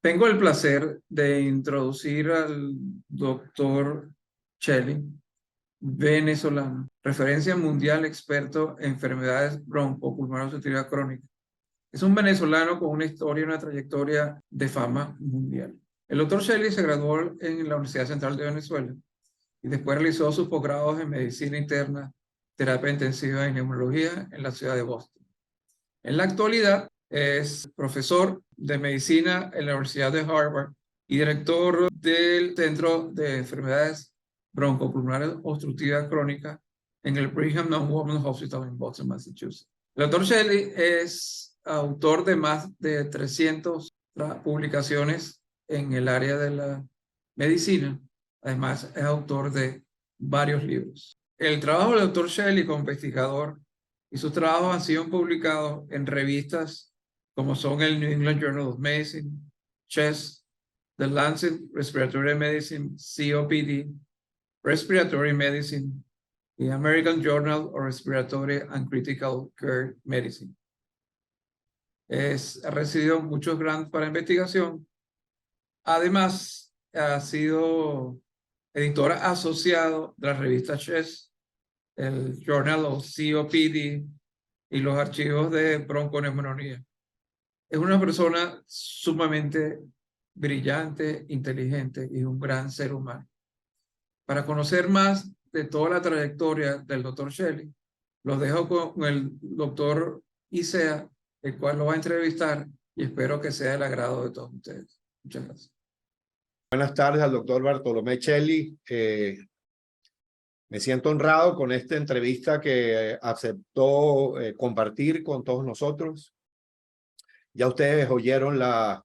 Tengo el placer de introducir al doctor Schelling, venezolano, referencia mundial experto en enfermedades broncopulmonares obstructivas crónicas. Es un venezolano con una historia y una trayectoria de fama mundial. El doctor Schelling se graduó en la Universidad Central de Venezuela y después realizó sus posgrados en medicina interna, terapia intensiva y neumología en la ciudad de Boston. En la actualidad es profesor de medicina en la Universidad de Harvard y director del Centro de Enfermedades Broncopulmonares Obstructivas Crónicas en el Brigham and Women's Hospital en Boston, Massachusetts. El doctor Shelley es autor de más de 300 publicaciones en el área de la medicina. Además, es autor de varios libros. El trabajo del doctor Shelley como investigador y sus trabajos han sido publicados en revistas como son el New England Journal of Medicine, CHEST, The Lancet Respiratory Medicine, COPD, Respiratory Medicine y American Journal of Respiratory and Critical Care Medicine. Ha recibido muchos grants para investigación. Además, ha sido editor asociado de la revista CHEST, el Journal of COPD y los archivos de bronconeumonía. Es una persona sumamente brillante, inteligente y un gran ser humano. Para conocer más de toda la trayectoria del doctor Shelley, los dejo con el doctor Isea, el cual lo va a entrevistar y espero que sea del agrado de todos ustedes. Muchas gracias. Buenas tardes al doctor Bartolomé Schelling. Me siento honrado con esta entrevista que aceptó compartir con todos nosotros. Ya ustedes oyeron la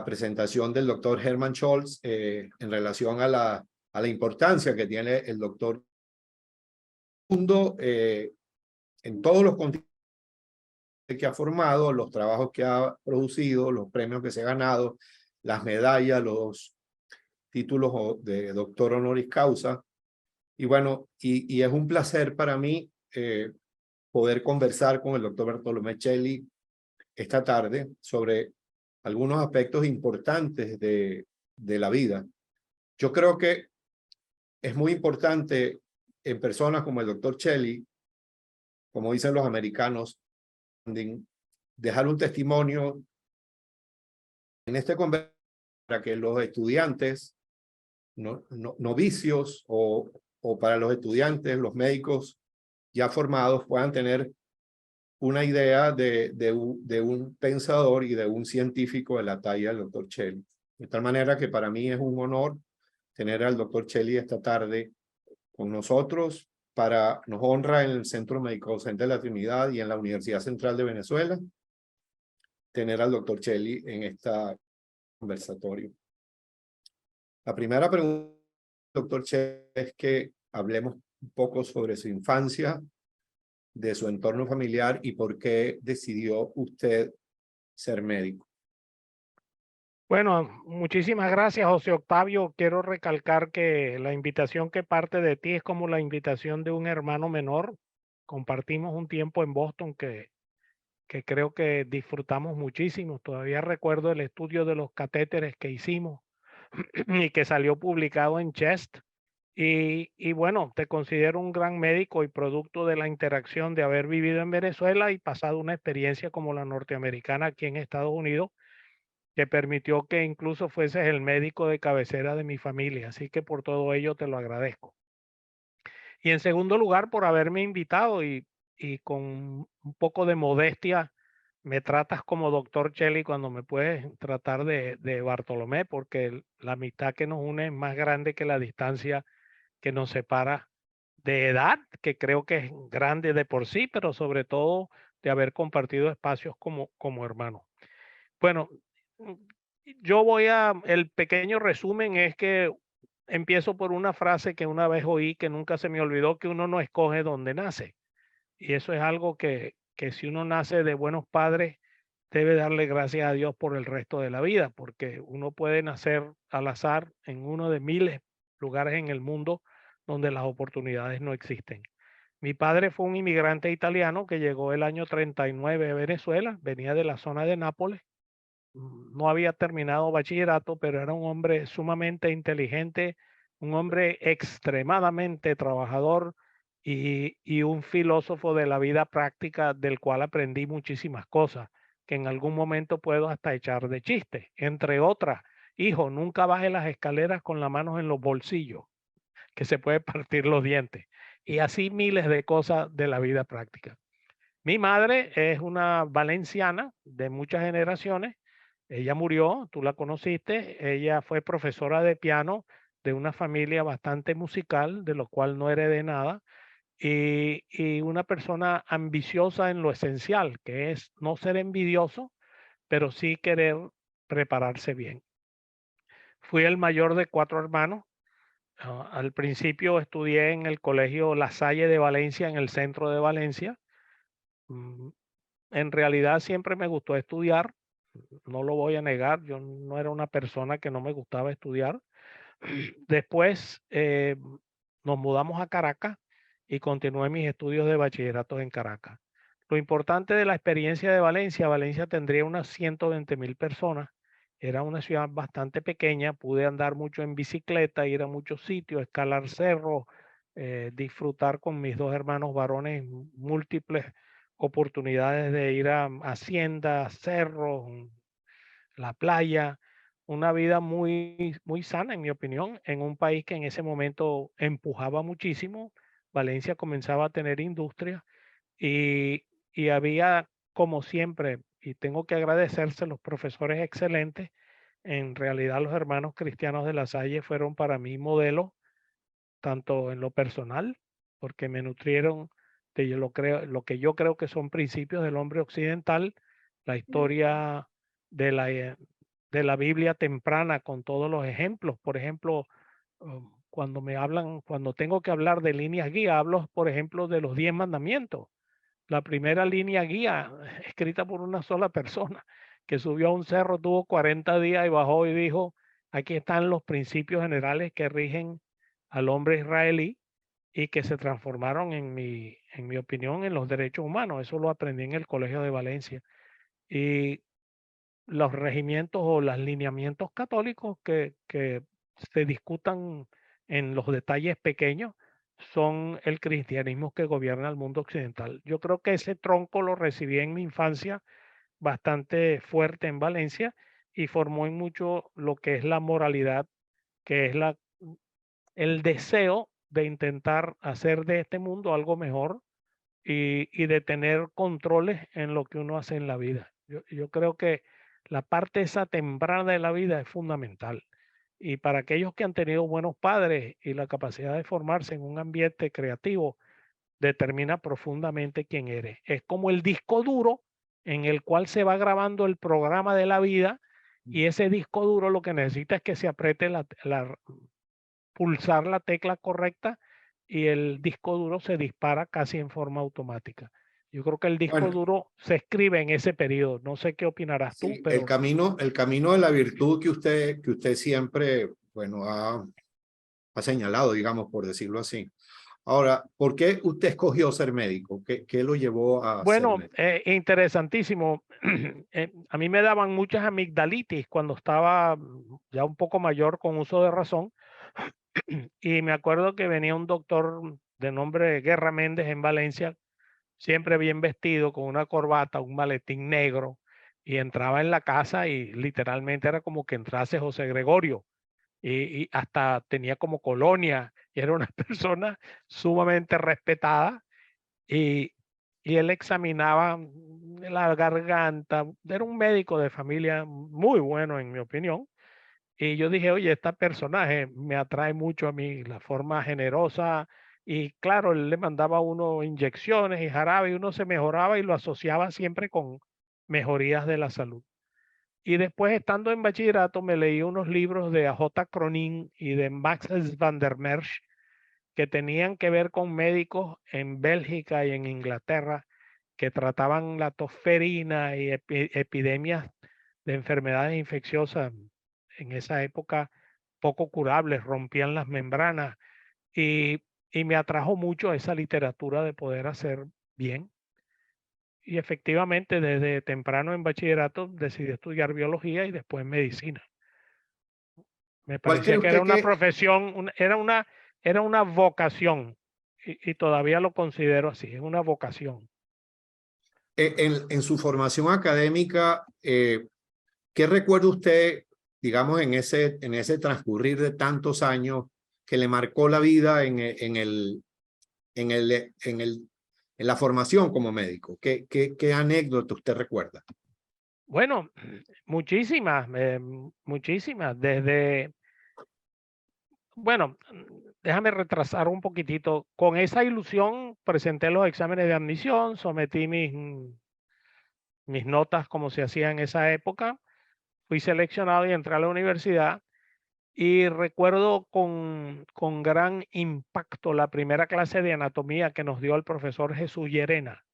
presentación del doctor Hermann Scholz en relación a la importancia que tiene el doctor en todos los continentes que ha formado, los trabajos que ha producido, los premios que se ha ganado, las medallas, los títulos de doctor honoris causa. Y bueno, y es un placer para mí poder conversar con el doctor Bartolomé Schelling esta tarde sobre algunos aspectos importantes de la vida. Yo creo que es muy importante en personas como el doctor Schelling, como dicen los americanos, dejar un testimonio en este conversación para que los estudiantes, novicios o para los estudiantes, los médicos ya formados puedan tener una idea de un pensador y de un científico de la talla del doctor Schelling. De tal manera que para mí es un honor tener al doctor Schelling esta tarde con nosotros. Nos honra en el Centro Médico Docente de la Trinidad y en la Universidad Central de Venezuela tener al doctor Schelling en este conversatorio. La primera pregunta, doctor Schelling, es que hablemos un poco sobre su infancia, de su entorno familiar y por qué decidió usted ser médico. Bueno, muchísimas gracias, José Octavio. Quiero recalcar que la invitación que parte de ti es como la invitación de un hermano menor. Compartimos un tiempo en Boston que creo que disfrutamos muchísimo. Todavía recuerdo el estudio de los catéteres que hicimos y que salió publicado en CHEST. Y bueno, te considero un gran médico y producto de la interacción de haber vivido en Venezuela y pasado una experiencia como la norteamericana aquí en Estados Unidos, que permitió que incluso fueses el médico de cabecera de mi familia. Así que por todo ello te lo agradezco. Y en segundo lugar, por haberme invitado y con un poco de modestia, me tratas como doctor Schelling cuando me puedes tratar de Bartolomé, porque la amistad que nos une es más grande que la distancia que nos separa de edad, que creo que es grande de por sí, pero sobre todo de haber compartido espacios como hermanos. Bueno, el pequeño resumen es que empiezo por una frase que una vez oí que nunca se me olvidó, que uno no escoge dónde nace. Y eso es algo que si uno nace de buenos padres, debe darle gracias a Dios por el resto de la vida, porque uno puede nacer al azar en uno de miles lugares en el mundo donde las oportunidades no existen. Mi padre fue un inmigrante italiano que llegó el año 39 a Venezuela, venía de la zona de Nápoles no había terminado bachillerato, pero era un hombre sumamente inteligente, un hombre extremadamente trabajador y un filósofo de la vida práctica del cual aprendí muchísimas cosas que en algún momento puedo hasta echar de chiste. Entre otras, hijo, nunca baje las escaleras con las manos en los bolsillos, que se puede partir los dientes. Y así miles de cosas de la vida práctica. Mi madre es una valenciana de muchas generaciones. Ella murió, tú la conociste. Ella fue profesora de piano de una familia bastante musical, de lo cual no heredé nada. Y una persona ambiciosa en lo esencial, que es no ser envidioso, pero sí querer prepararse bien. Fui el mayor de 4 hermanos. Al principio estudié en el colegio La Salle de Valencia, en el centro de Valencia. Mm, En realidad siempre me gustó estudiar, no lo voy a negar, yo no era una persona que no me gustaba estudiar. Después nos mudamos a Caracas y continué mis estudios de bachillerato en Caracas. Lo importante de la experiencia de Valencia, Valencia tendría unas 120.000 personas, era una ciudad bastante pequeña, pude andar mucho en bicicleta, ir a muchos sitios, escalar cerros, disfrutar con mis 2 hermanos varones múltiples oportunidades de ir a haciendas, cerros, la playa, una vida muy, muy sana, en mi opinión, en un país que en ese momento empujaba muchísimo. Valencia comenzaba a tener industria y, y había, como siempre, y tengo que agradecerse los profesores excelentes. En realidad, los hermanos cristianos de La Salle fueron para mí modelos, tanto en lo personal, porque me nutrieron de lo que yo creo que son principios del hombre occidental, la historia de de la Biblia temprana con todos los ejemplos. Por ejemplo, cuando tengo que hablar de líneas guía, hablo, por ejemplo, de los 10 mandamientos. La primera línea guía escrita por una sola persona que subió a un cerro, tuvo 40 días y bajó y dijo, aquí están los principios generales que rigen al hombre israelí y que se transformaron en mi opinión, en los derechos humanos. Eso lo aprendí en el Colegio de Valencia. Y los regimientos o los lineamientos católicos que se discutan en los detalles pequeños son el cristianismo que gobierna el mundo occidental. Yo creo que ese tronco lo recibí en mi infancia bastante fuerte en Valencia y formó en mucho lo que es la moralidad, que es el deseo de intentar hacer de este mundo algo mejor y de tener controles en lo que uno hace en la vida. Yo creo que la parte esa temprana de la vida es fundamental. Y para aquellos que han tenido buenos padres y la capacidad de formarse en un ambiente creativo, determina profundamente quién eres. Es como el disco duro en el cual se va grabando el programa de la vida y ese disco duro lo que necesita es que se apriete pulsar la tecla correcta y el disco duro se dispara casi en forma automática. Yo creo que el disco Bueno, duro se escribe en ese periodo. No sé qué opinarás tú, sí, pero el camino de la virtud que usted siempre, bueno, ha señalado, digamos, por decirlo así. Ahora, ¿por qué usted escogió ser médico? ¿Qué lo llevó a ser bueno, médico? interesantísimo. A mí me daban muchas amigdalitis cuando estaba ya un poco mayor con uso de razón. Y me acuerdo que venía un doctor de nombre Guerra Méndez en Valencia, siempre bien vestido, con una corbata, un maletín negro, y entraba en la casa y literalmente era como que entrase José Gregorio, y hasta tenía como colonia, y era una persona sumamente respetada, y, y él examinaba la garganta, era un médico de familia muy bueno en mi opinión, y yo dije, oye, este personaje me atrae mucho a mí, la forma generosa. Y claro, él le mandaba a uno inyecciones y jarabe y uno se mejoraba y lo asociaba siempre con mejorías de la salud. Y después, estando en bachillerato, me leí unos libros de A.J. Cronin y de Max van der Merch que tenían que ver con médicos en Bélgica y en Inglaterra que trataban la tosferina y epidemias de enfermedades infecciosas en esa época poco curables, rompían las membranas y, y me atrajo mucho esa literatura de poder hacer bien. y efectivamente desde temprano en bachillerato decidí estudiar biología y después medicina. Me ¿Cuál cree parecía que era usted una que profesión, era una vocación y todavía lo considero así, es una vocación. en su formación académica, qué recuerda usted, digamos, en ese transcurrir de tantos años que le marcó la vida en la formación como médico? ¿Qué anécdota usted recuerda? Bueno, muchísimas, muchísimas, bueno, déjame retrasar un poquitito. Con esa ilusión presenté los exámenes de admisión, sometí mis notas como se hacía en esa época, fui seleccionado y entré a la universidad. Y recuerdo con gran impacto la primera clase de anatomía que nos dio el profesor Jesús Llerena.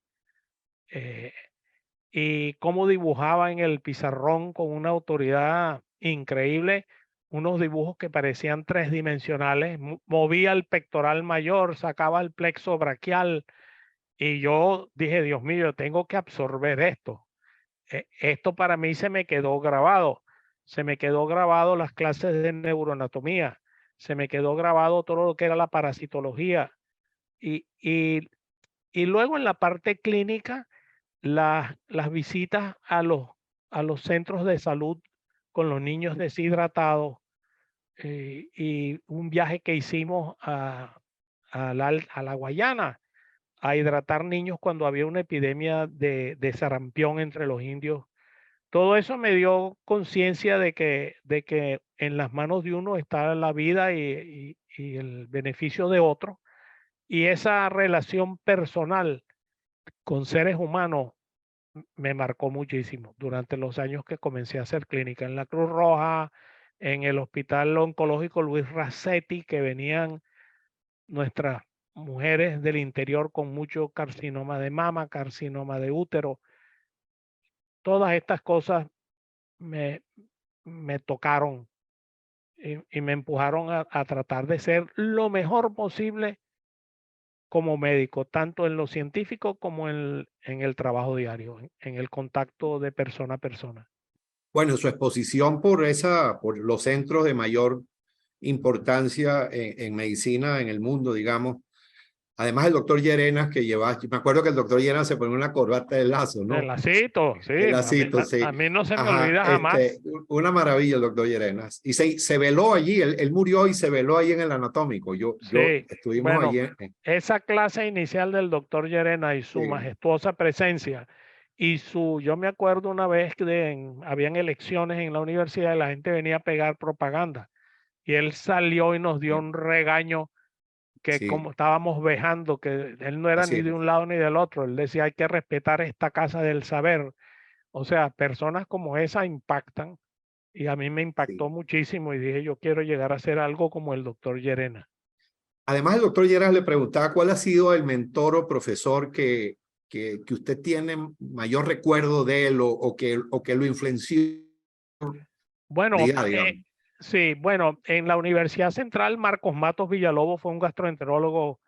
Y cómo dibujaba en el pizarrón con una autoridad increíble, unos dibujos que parecían tridimensionales. Movía el pectoral mayor, sacaba el plexo braquial y yo dije, Dios mío, tengo que absorber esto. Esto para mí se me quedó grabado. Se me quedó grabado las clases de neuroanatomía. Se me quedó grabado todo lo que era la parasitología. Y, y, y luego en la parte clínica, las visitas a los centros de salud con los niños deshidratados y un viaje que hicimos a la Guayana a hidratar niños cuando había una epidemia de sarampión entre los indios. Todo eso me dio conciencia de que en las manos de uno está la vida y el beneficio de otro. Y esa relación personal con seres humanos me marcó muchísimo durante los años que comencé a hacer clínica en la Cruz Roja, en el Hospital Oncológico Luis Racetti, que venían nuestras mujeres del interior con mucho carcinoma de mama, carcinoma de útero. Todas estas cosas me, me tocaron y me empujaron a tratar de ser lo mejor posible como médico, tanto en lo científico como en el trabajo diario, en el contacto de persona a persona. Bueno, su exposición por los centros de mayor importancia en medicina en el mundo, digamos. Además, el doctor Llerenas que lleva, me acuerdo que el doctor Llerenas se ponía una corbata de lazo, El ¿no? lacito, sí, El lacito, sí. a mí no se me Ajá, olvida jamás. una maravilla el doctor Llerenas. Y se veló allí, él murió y se veló ahí en el anatómico. Yo Sí, estuvimos bueno, allí. esa clase inicial del doctor Llerena y su Sí, majestuosa presencia y yo me acuerdo una vez que habían elecciones en la universidad y la gente venía a pegar propaganda y él salió y nos dio un regaño que sí, como estábamos vejando, que él no era así ni es. de un lado ni del otro, él decía hay que respetar esta casa del saber. O sea, personas como esa impactan y a mí me Sí. impactó muchísimo y dije yo quiero llegar a hacer algo como el doctor Llerena. Además, el doctor Lleras le preguntaba cuál ha sido el mentor o profesor que usted tiene mayor recuerdo de él o que lo influenció Bueno, vida, digamos. sí, bueno, en la Universidad Central, Marcos Matos Villalobos fue un gastroenterólogo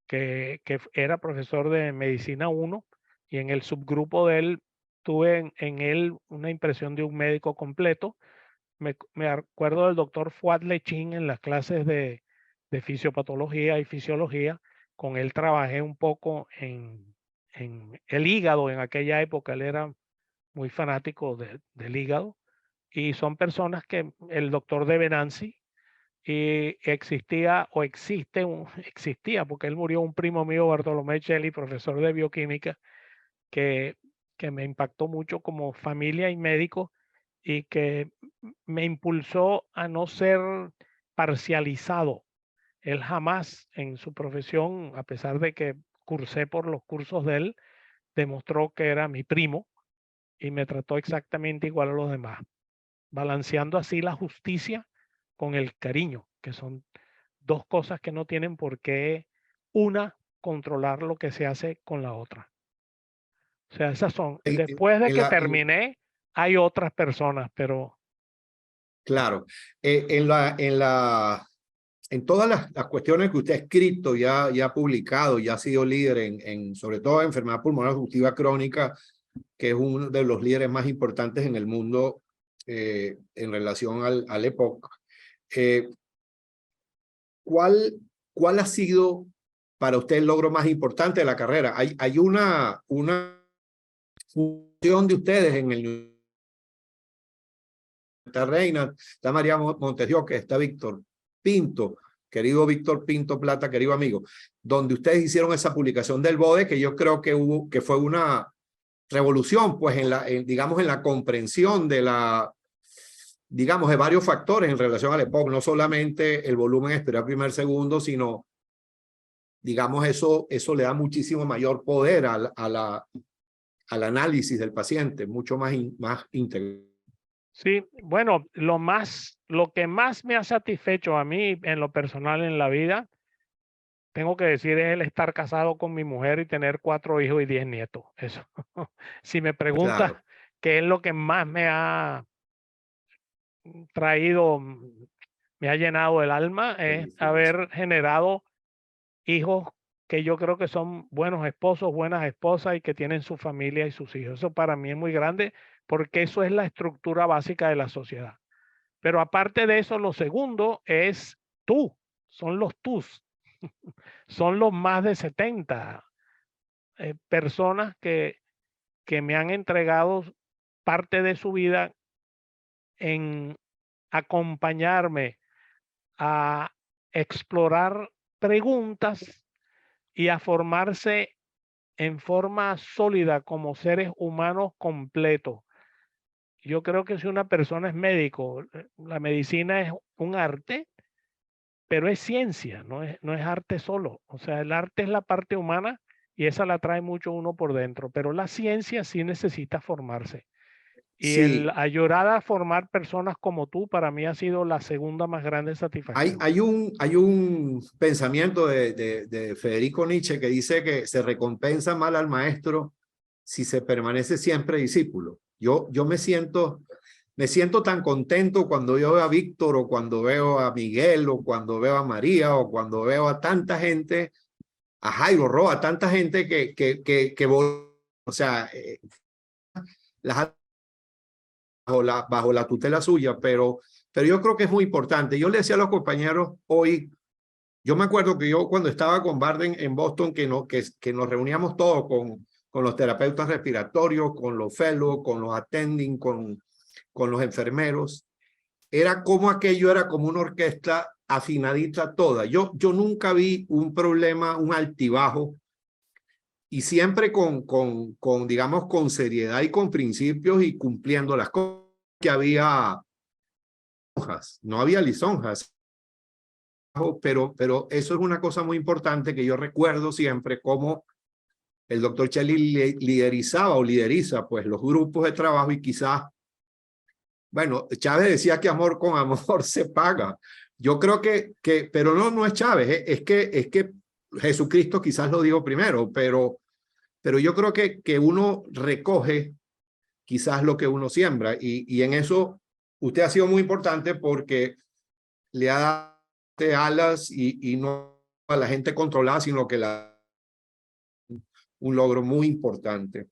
que era profesor de Medicina 1 y en el subgrupo de él tuve en él una impresión de un médico completo. Me acuerdo del doctor Fuad Lechín en las clases de fisiopatología y fisiología. Con él trabajé un poco en el hígado en aquella época. Él era muy fanático del hígado y son personas que el doctor de Venanzi y existía o existe existía porque él murió un primo mío Bartolomé Cheli, profesor de bioquímica que me impactó mucho como familia y médico y que me impulsó a no ser parcializado. Él jamás en su profesión, a pesar de que cursé por los cursos de él, demostró que era mi primo y me trató exactamente igual a los demás, balanceando así la justicia con el cariño, que son dos cosas que no tienen por qué una controlar lo que se hace con la otra. O sea, esas son. Después de En que la, terminé, hay otras personas, pero claro, en la en todas las cuestiones que usted ha escrito, ya ha publicado, ya ha sido líder sobre todo en enfermedad pulmonar obstructiva crónica, que es uno de los líderes más importantes en el mundo en relación al EPOC. ¿Cuál ha sido para usted el logro más importante de la carrera? Hay una función de ustedes en el Reina, está María Montesio, está Víctor Pinto, querido Víctor Pinto Plata, querido amigo, donde ustedes hicieron esa publicación del BODE, que yo creo que fue una revolución, pues digamos en la comprensión de digamos de varios factores en relación al EPOC, no solamente el volumen espiral primer segundo, sino digamos eso le da muchísimo mayor poder al análisis del paciente, mucho más íntegro. Sí, bueno, lo que más me ha satisfecho a mí en lo personal en la vida, tengo que decir, es el estar casado con mi mujer y tener 4 hijos y 10 nietos. Eso. Si me preguntas Claro. qué es lo que más me ha traído, me ha llenado el alma, es haber generado hijos que yo creo que son buenos esposos, buenas esposas y que tienen su familia y sus hijos. Eso para mí es muy grande porque eso es la estructura básica de la sociedad. Pero aparte de eso, lo segundo es son los tus. Son los más de 70 personas que me han entregado parte de su vida en acompañarme a explorar preguntas y a formarse en forma sólida como seres humanos completos. Yo creo que si una persona es médico, la medicina es un arte, pero es ciencia, no es arte solo. O sea, el arte es la parte humana y esa la trae mucho uno por dentro, pero la ciencia sí necesita formarse. Y Sí, el ayudar a formar personas como tú, para mí ha sido la segunda más grande satisfacción. hay un pensamiento de Federico Nietzsche que dice que se recompensa mal al maestro si se permanece siempre discípulo. Yo me siento tan contento cuando yo veo a Víctor o cuando veo a Miguel o cuando veo a María o cuando veo a tanta gente, a Jairo Roa, a tanta gente o sea, las bajo la tutela suya, pero yo creo que es muy importante. Yo le decía a los compañeros hoy, yo me acuerdo que yo cuando estaba con Barden en Boston, que nos reuníamos todos con los terapeutas respiratorios, con los fellows, con los attending, con los enfermeros, era como aquello era como una orquesta afinadita toda. Yo nunca vi un problema, un altibajo, y siempre digamos, con seriedad y con principios y cumpliendo las cosas que había. No había lisonjas, pero eso es una cosa muy importante que yo recuerdo siempre, como el doctor Cheli liderizaba o lideriza pues los grupos de trabajo y quizás, bueno, Chávez decía que amor con amor se paga. Yo creo pero no es Chávez, es que Jesucristo quizás lo dijo primero, pero yo creo que uno recoge quizás lo que uno siembra y en eso usted ha sido muy importante porque le ha dado alas y no a la gente controlada, sino que un logro muy importante.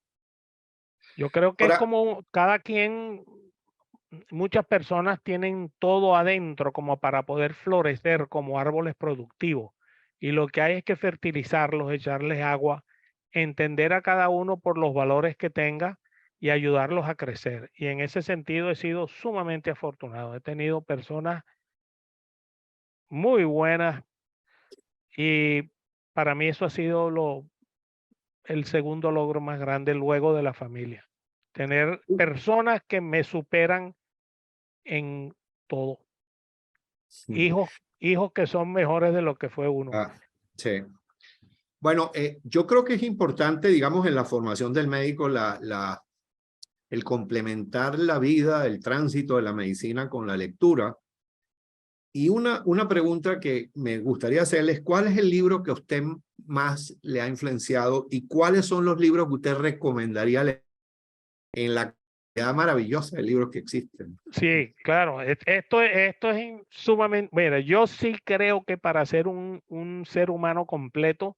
Yo creo que es Ahora, como cada quien, muchas personas tienen todo adentro como para poder florecer como árboles productivos. Y lo que hay es que fertilizarlos, echarles agua, entender a cada uno por los valores que tenga y ayudarlos a crecer. Y en ese sentido he sido sumamente afortunado. He tenido personas muy buenas y para mí eso ha sido el segundo logro más grande luego de la familia. Tener personas que me superan en todo. Hijos que son mejores de lo que fue uno. sí. Bueno, yo creo que es importante, digamos, en la formación del médico, el complementar la vida, el tránsito de la medicina con la lectura. Y una pregunta que me gustaría hacerles, ¿cuál es el libro que a usted más le ha influenciado y cuáles son los libros que usted recomendaría leer en la maravillosa de libros que existen. Sí, claro. Esto es sumamente... Mira, yo sí creo que para ser un ser humano completo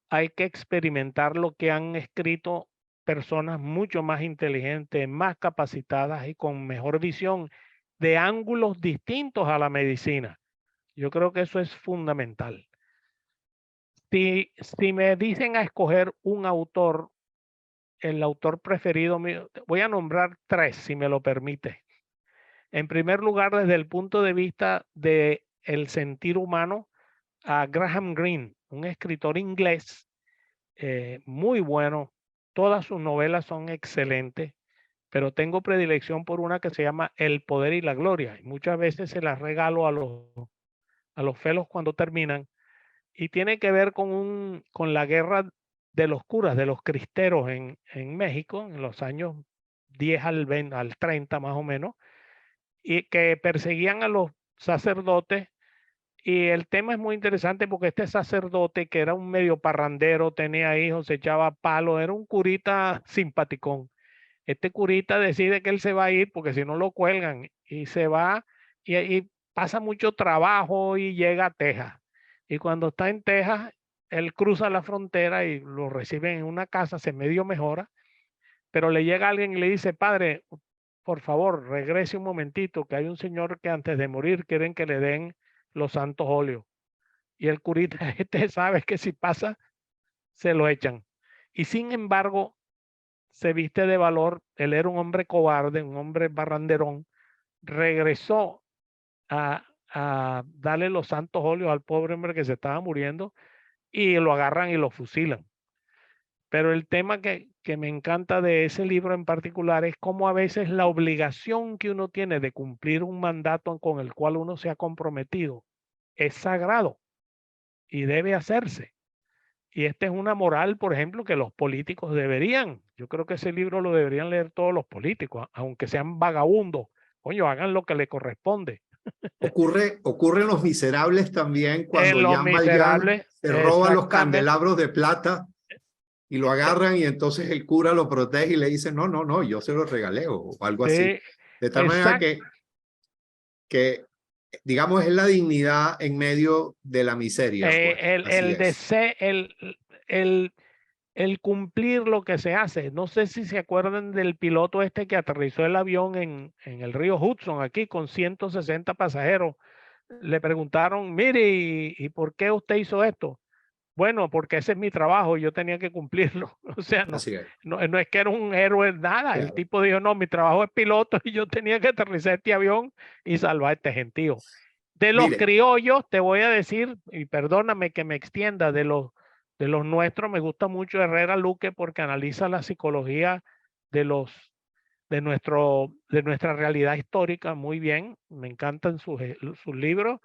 hay que experimentar lo que han escrito personas mucho más inteligentes, más capacitadas y con mejor visión de ángulos distintos a la medicina. Yo creo que eso es fundamental. Si me dicen a escoger un autor, el autor preferido mío, voy a nombrar 3, si me lo permite. En primer lugar, desde el punto de vista del sentir humano, a Graham Greene, un escritor inglés muy bueno. Todas sus novelas son excelentes, pero tengo predilección por una que se llama El poder y la gloria. Y muchas veces se las regalo a los felos cuando terminan. Y tiene que ver con la guerra de los curas, de los cristeros en México, en los años 10 al 30 más o menos, y que perseguían a los sacerdotes. Y el tema es muy interesante porque este sacerdote, que era un medio parrandero, tenía hijos, se echaba palo, era un curita simpaticón. Este curita decide que él se va a ir porque si no lo cuelgan, y se va y pasa mucho trabajo y llega a Texas. Y cuando está en Texas, él cruza la frontera y lo reciben en una casa, se medio mejora, pero le llega alguien y le dice: padre, por favor, regrese un momentito, que hay un señor que antes de morir quieren que le den los santos óleos. Y el curita este sabe que si pasa, se lo echan. Y sin embargo, se viste de valor. Él era un hombre cobarde, un hombre barranderón. Regresó a darle los santos óleos al pobre hombre que se estaba muriendo, y lo agarran y lo fusilan. Pero el tema que me encanta de ese libro en particular es cómo a veces la obligación que uno tiene de cumplir un mandato con el cual uno se ha comprometido es sagrado y debe hacerse. Y esta es una moral, por ejemplo, que los políticos deberían. Yo creo que ese libro lo deberían leer todos los políticos, aunque sean vagabundos. Coño, hagan lo que le corresponde. Ocurre en Los Miserables también, cuando En Los Jean Valjean Miserables, se roba los exactamente. candelabros de plata y lo agarran, y entonces el cura lo protege y le dice: no, no, no, yo se lo regalé, o algo así. Sí, De tal manera que, digamos, es la dignidad en medio de la miseria, pues. Así el es. deseo, el cumplir lo que se hace. No sé si se acuerdan del piloto este que aterrizó el avión en el río Hudson, aquí con 160 pasajeros. Le preguntaron: mire, ¿y por qué usted hizo esto? Bueno, porque ese es mi trabajo y yo tenía que cumplirlo. O sea, Así es. no es que era un héroe, nada. El Claro. tipo dijo: no, mi trabajo es piloto y yo tenía que aterrizar este avión y salvar a este gentío. De los Mire, criollos, te voy a decir, y perdóname que me extienda, de los nuestros, me gusta mucho Herrera Luque porque analiza la psicología de de nuestra realidad histórica muy bien. Me encantan sus libros.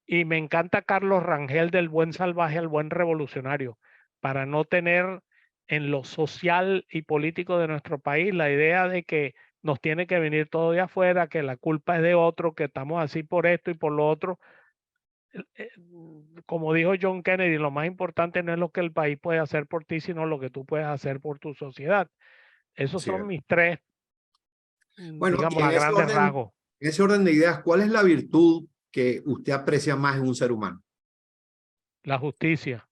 Y me encanta Carlos Rangel, del buen salvaje al buen revolucionario, para no tener en lo social y político de nuestro país la idea de que nos tiene que venir todo de afuera, que la culpa es de otro, que estamos así por esto y por lo otro. Como dijo John Kennedy, lo más importante no es lo que el país puede hacer por ti, sino lo que tú puedes hacer por tu sociedad. Esos así son es. mis 3, Bueno, y digamos, a grandes rasgos. en ese orden de ideas, ¿cuál es la virtud que usted aprecia más en un ser humano? La justicia,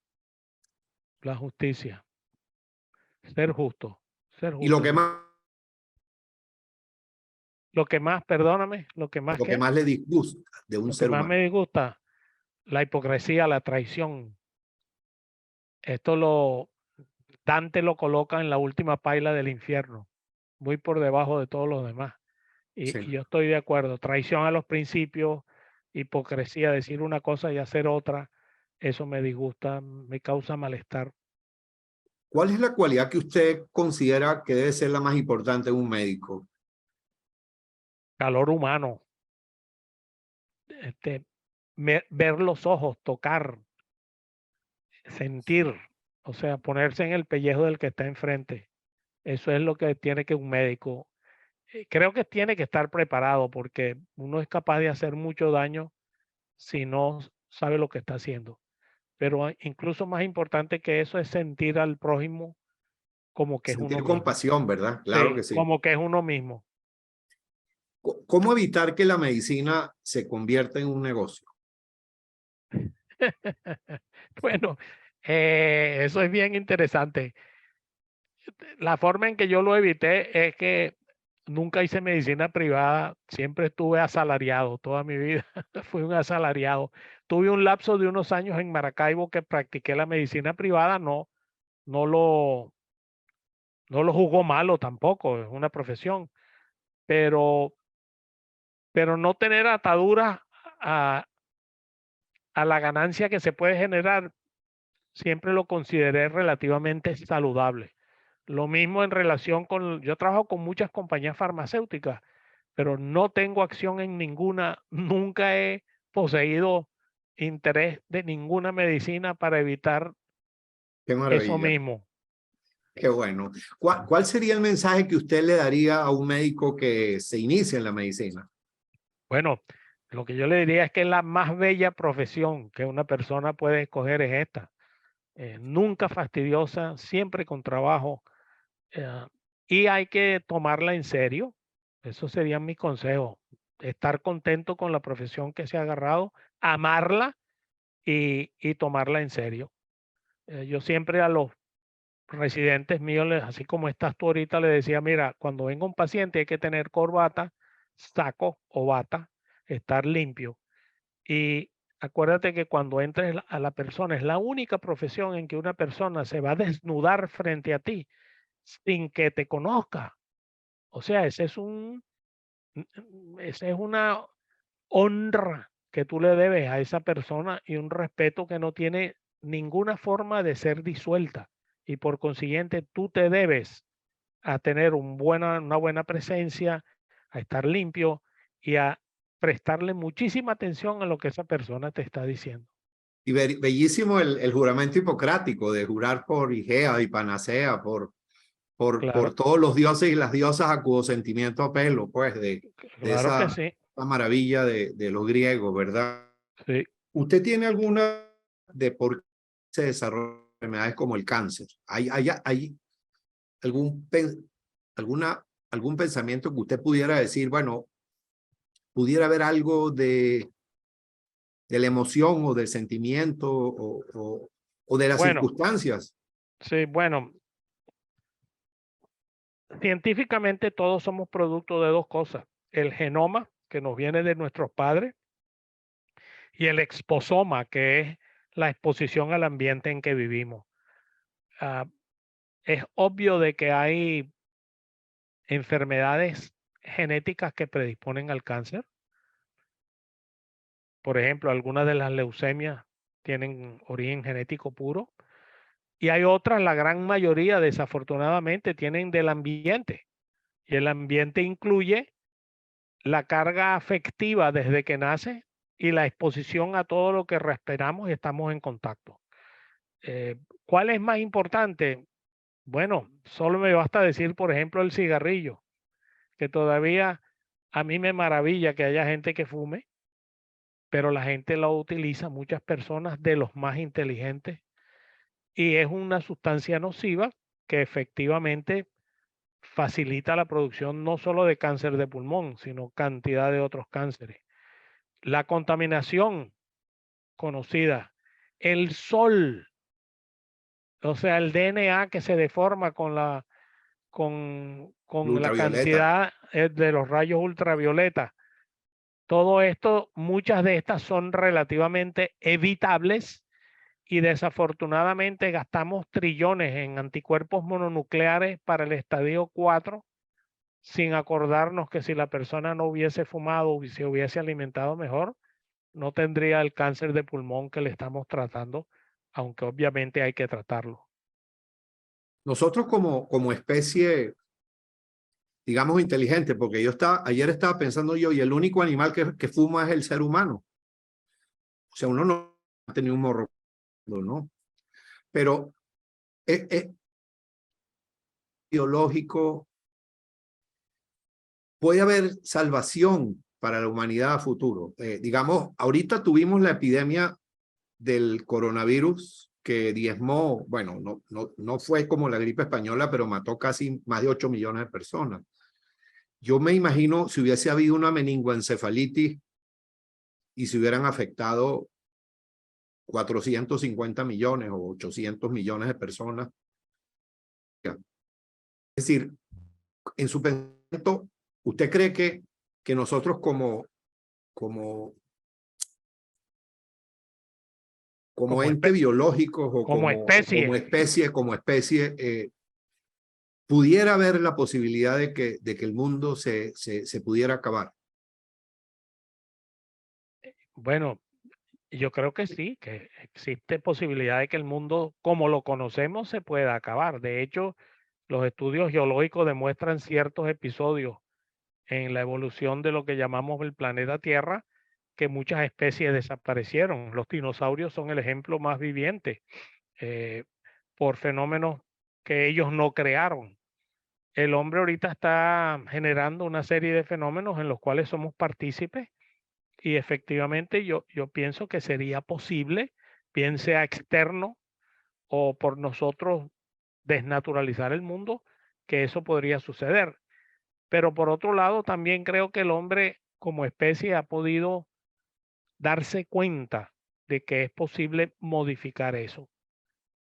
la justicia, ser Y lo justo. que más, Lo que más, perdóname, lo que más lo que qué, más le disgusta de un lo que ser más humano. me disgusta, la hipocresía, la traición. Dante lo coloca en la última paila del infierno, muy por debajo de todos los demás. Sí. Y yo estoy de acuerdo. Traición a los principios, hipocresía, decir una cosa y hacer otra, eso me disgusta, me causa malestar. ¿Cuál es la cualidad que usted considera que debe ser la más importante en un médico? Calor humano, este, ver los ojos, tocar, sentir, o sea, ponerse en el pellejo del que está enfrente. Eso es lo que tiene que un médico. Creo que tiene que estar preparado porque uno es capaz de hacer mucho daño si no sabe lo que está haciendo. Pero incluso más importante que eso es sentir al prójimo como que es uno Sentir mismo. compasión, ¿verdad? Claro Sí, que sí. como que es uno mismo. ¿Cómo evitar que la medicina se convierta en un negocio? Bueno, eso es bien interesante. La forma en que yo lo evité es que nunca hice medicina privada, siempre estuve asalariado toda mi vida, fui un asalariado. Tuve un lapso de unos años en Maracaibo que practiqué la medicina privada, no lo, no lo juzgo malo tampoco, es una profesión, pero, pero no tener ataduras a, a la ganancia que se puede generar, siempre lo consideré relativamente saludable. Lo mismo en relación con, yo trabajo con muchas compañías farmacéuticas, pero no tengo acción en ninguna, nunca he poseído interés de ninguna medicina para evitar Qué eso maravilla. mismo. Qué bueno. ¿Cuál sería el mensaje que usted le daría a un médico que se inicia en la medicina? Bueno, lo que yo le diría es que la más bella profesión que una persona puede escoger es esta. Nunca fastidiosa, siempre con trabajo, eh, y hay que tomarla en serio. Eso sería mi consejo. Estar contento con la profesión que se ha agarrado, amarla y tomarla en serio. Yo siempre a los residentes míos, así como estás tú ahorita, le decía, mira, cuando venga un paciente hay que tener corbata, saco o bata, estar limpio. Y acuérdate que cuando entres a la persona, es la única profesión en que una persona se va a desnudar frente a ti sin que te conozca. O sea, esa es una honra que tú le debes a esa persona y un respeto que no tiene ninguna forma de ser disuelta. Y por consiguiente, tú te debes a tener una buena presencia, a estar limpio y a prestarle muchísima atención a lo que esa persona te está diciendo. Y bellísimo el juramento hipocrático de jurar por Igea y Panacea, por Claro, todos los dioses y las diosas a cuyo sentimiento apelo, pues, de claro que esa sí, maravilla de los griegos, ¿verdad? sí. ¿Usted tiene alguna de por qué se desarrollan enfermedades como el cáncer? ¿Hay algún, algún pensamiento que usted pudiera decir, bueno, pudiera haber algo de la emoción o del sentimiento o de las Bueno, circunstancias? sí, bueno, científicamente todos somos producto de dos cosas, el genoma, que nos viene de nuestros padres, y el exposoma, que es la exposición al ambiente en que vivimos. Ah, es obvio de que hay enfermedades genéticas que predisponen al cáncer. Por ejemplo, algunas de las leucemias tienen origen genético puro y hay otras, la gran mayoría desafortunadamente, tienen del ambiente. Y el ambiente incluye la carga afectiva desde que nace y la exposición a todo lo que respiramos y estamos en contacto. ¿Cuál es más importante? Bueno, solo me basta decir, por ejemplo, el cigarrillo, que todavía a mí me maravilla que haya gente que fume, pero la gente lo utiliza, muchas personas de los más inteligentes, y es una sustancia nociva que efectivamente facilita la producción no solo de cáncer de pulmón, sino cantidad de otros cánceres. La contaminación conocida, el sol, o sea, el DNA que se deforma con la Ultravioleta. cantidad de los rayos ultravioleta. Todo esto, muchas de estas son relativamente evitables y desafortunadamente gastamos trillones en anticuerpos mononucleares para el estadio 4 sin acordarnos que si la persona no hubiese fumado o se hubiese alimentado mejor, no tendría el cáncer de pulmón que le estamos tratando, aunque obviamente hay que tratarlo. Nosotros como especie, digamos, inteligente, porque ayer estaba pensando yo, y el único animal que fuma es el ser humano. O sea, uno no ha tenido un morro, ¿no? Pero es biológico, puede haber salvación para la humanidad a futuro. Digamos, ahorita tuvimos la epidemia del coronavirus que diezmó, bueno, no fue como la gripe española, pero mató casi más de 8 millones de personas. Yo me imagino si hubiese habido una meningoencefalitis y se hubieran afectado 450 millones o 800 millones de personas. Es decir, en su pensamiento, ¿usted cree que nosotros como ente biológico o como especie, pudiera haber la posibilidad de que el mundo se pudiera acabar? Bueno, yo creo que sí, que existe posibilidad de que el mundo como lo conocemos se pueda acabar. De hecho, los estudios geológicos demuestran ciertos episodios en la evolución de lo que llamamos el planeta Tierra, que muchas especies desaparecieron. Los dinosaurios son el ejemplo más viviente por fenómenos que ellos no crearon. El hombre ahorita está generando una serie de fenómenos en los cuales somos partícipes y efectivamente yo pienso que sería posible, bien sea externo o por nosotros desnaturalizar el mundo, que eso podría suceder. Pero por otro lado, también creo que el hombre como especie ha podido darse cuenta de que es posible modificar eso.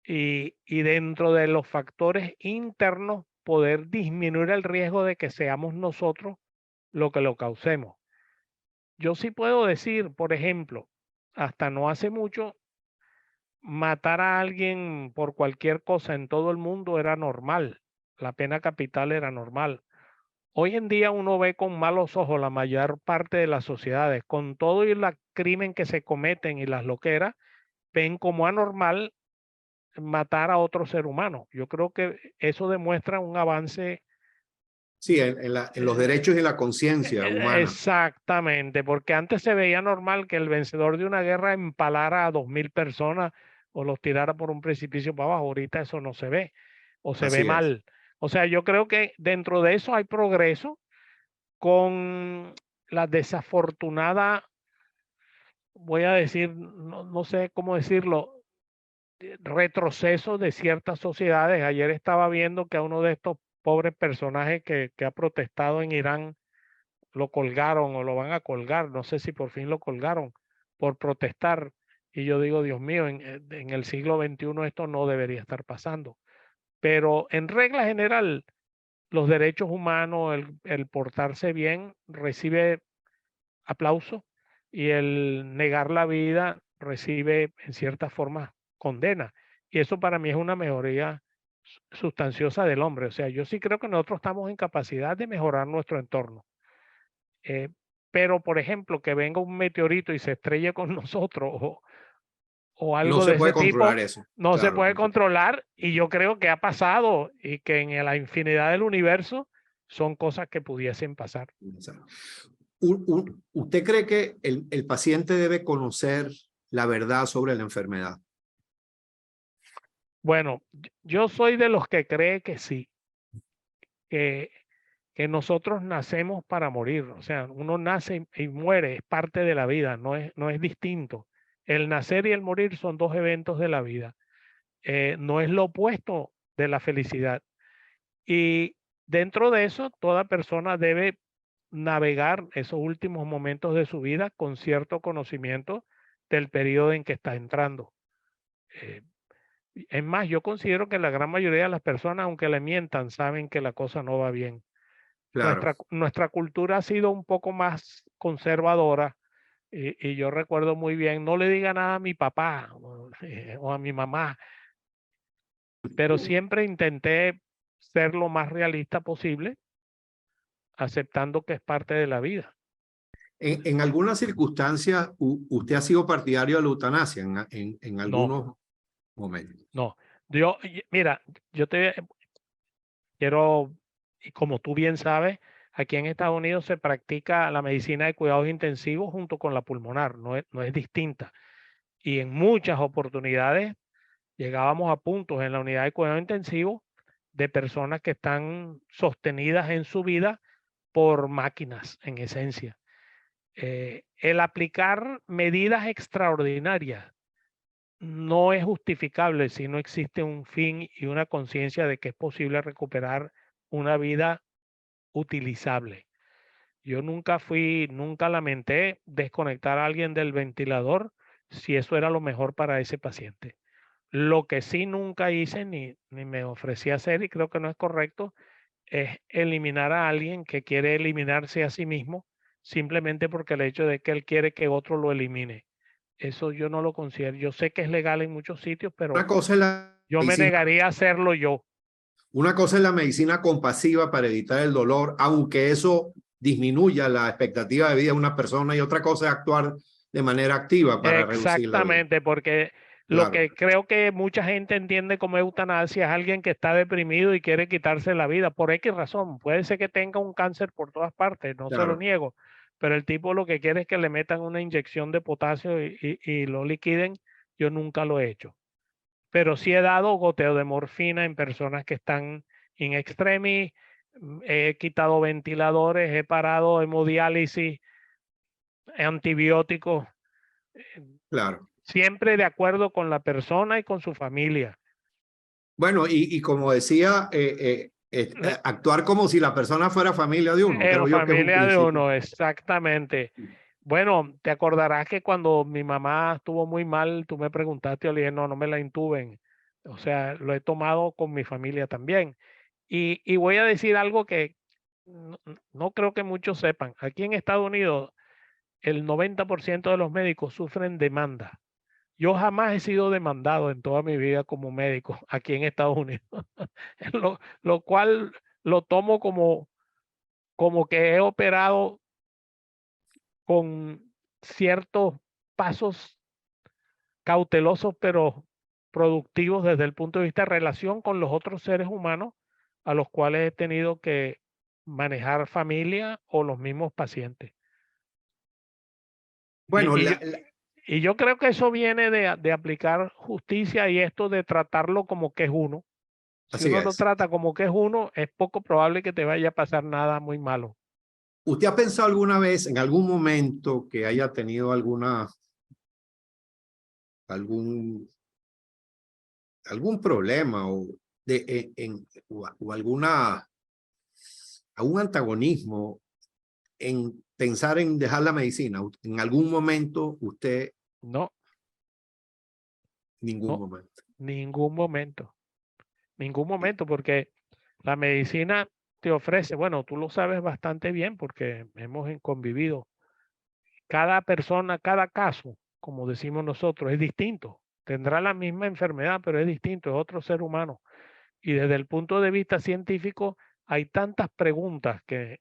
Y dentro de los factores internos, poder disminuir el riesgo de que seamos nosotros lo que lo causemos. Yo sí puedo decir, por ejemplo, hasta no hace mucho, matar a alguien por cualquier cosa en todo el mundo era normal. La pena capital era normal. Hoy en día uno ve con malos ojos la mayor parte de las sociedades, con todo y el crimen que se cometen y las loqueras, ven como anormal matar a otro ser humano. Yo creo que eso demuestra un avance. Sí, en los derechos y la conciencia humana. Exactamente, porque antes se veía normal que el vencedor de una guerra empalara a 2.000 personas o los tirara por un precipicio para abajo. Ahorita eso no se ve o se ve mal. O sea, yo creo que dentro de eso hay progreso con la desafortunada, voy a decir, no sé cómo decirlo, retroceso de ciertas sociedades. Ayer estaba viendo que a uno de estos pobres personajes que ha protestado en Irán lo colgaron o lo van a colgar, no sé si por fin lo colgaron por protestar. Y yo digo, Dios mío, en el siglo XXI esto no debería estar pasando. Pero en regla general, los derechos humanos, el portarse bien, recibe aplauso y el negar la vida recibe en cierta forma condena. Y eso para mí es una mejoría sustanciosa del hombre. O sea, yo sí creo que nosotros estamos en capacidad de mejorar nuestro entorno. Pero, por ejemplo, que venga un meteorito y se estrelle con nosotros o algo no se de puede ese tipo, controlar eso. no se Claro. puede controlar, y yo creo que ha pasado y que en la infinidad del universo son cosas que pudiesen pasar. ¿Usted cree que el paciente debe conocer la verdad sobre la enfermedad? Bueno, yo soy de los que cree que sí, que nosotros nacemos para morir. O sea, uno nace y muere, es parte de la vida, no es distinto. El nacer y el morir son dos eventos de la vida. No es lo opuesto de la felicidad. Y dentro de eso, toda persona debe navegar esos últimos momentos de su vida con cierto conocimiento del periodo en que está entrando. Es más, yo considero que la gran mayoría de las personas, aunque le mientan, saben que la cosa no va bien. Claro. Nuestra cultura ha sido un poco más conservadora y yo recuerdo muy bien, no le diga nada a mi papá o a mi mamá, pero siempre intenté ser lo más realista posible, aceptando que es parte de la vida. En algunas circunstancias, ¿usted ha sido partidario de la eutanasia en algunos momentos? No, mira, yo quiero, y como tú bien sabes, aquí en Estados Unidos se practica la medicina de cuidados intensivos junto con la pulmonar, no es distinta. Y en muchas oportunidades llegábamos a puntos en la unidad de cuidado intensivo de personas que están sostenidas en su vida por máquinas, en esencia. El aplicar medidas extraordinarias no es justificable si no existe un fin y una conciencia de que es posible recuperar una vida utilizable. Yo nunca lamenté desconectar a alguien del ventilador si eso era lo mejor para ese paciente. Lo que sí nunca hice ni me ofrecí a hacer, y creo que no es correcto, es eliminar a alguien que quiere eliminarse a sí mismo simplemente porque el hecho de que él quiere que otro lo elimine. Eso yo no lo considero. Yo sé que es legal en muchos sitios, Una pero cosa es la yo me medicina, negaría a hacerlo yo. una cosa es la medicina compasiva para evitar el dolor, aunque eso disminuya la expectativa de vida de una persona, y otra cosa es actuar de manera activa para reducir la vida. Exactamente, porque lo Claro, que creo que mucha gente entiende como eutanasia es alguien que está deprimido y quiere quitarse la vida por X razón. Puede ser que tenga un cáncer por todas partes, no se lo claro. niego, pero el tipo lo que quiere es que le metan una inyección de potasio y lo liquiden. Yo nunca lo he hecho, pero sí he dado goteo de morfina en personas que están in extremis, he quitado ventiladores, he parado hemodiálisis, antibióticos. Claro. Siempre de acuerdo con la persona y con su familia. Bueno, y como decía, actuar como si la persona fuera familia de uno, creo yo que es un Familia de principio. uno, exactamente. Bueno, te acordarás que cuando mi mamá estuvo muy mal, tú me preguntaste, yo le dije, no, no me la intuben. O sea, lo he tomado con mi familia también. Y voy a decir algo que no creo que muchos sepan. Aquí en Estados Unidos, el 90% de los médicos sufren demanda. Yo jamás he sido demandado en toda mi vida como médico aquí en Estados Unidos, lo cual lo tomo como que he operado con ciertos pasos cautelosos, pero productivos desde el punto de vista de relación con los otros seres humanos a los cuales he tenido que manejar familia o los mismos pacientes. Bueno, Y yo, y yo creo que eso viene de aplicar justicia y esto de tratarlo como que es uno. Si así uno lo es. trata como que es uno, es poco probable que te vaya a pasar nada muy malo. ¿Usted ha pensado alguna vez, en algún momento, que haya tenido algún problema o algún antagonismo en pensar en dejar la medicina? En algún momento, usted, No, ningún no, momento. ningún momento, porque la medicina te ofrece, bueno, tú lo sabes bastante bien porque hemos convivido. Cada persona, cada caso, como decimos nosotros, es distinto. Tendrá la misma enfermedad, pero es distinto, es otro ser humano. Y desde el punto de vista científico, hay tantas preguntas que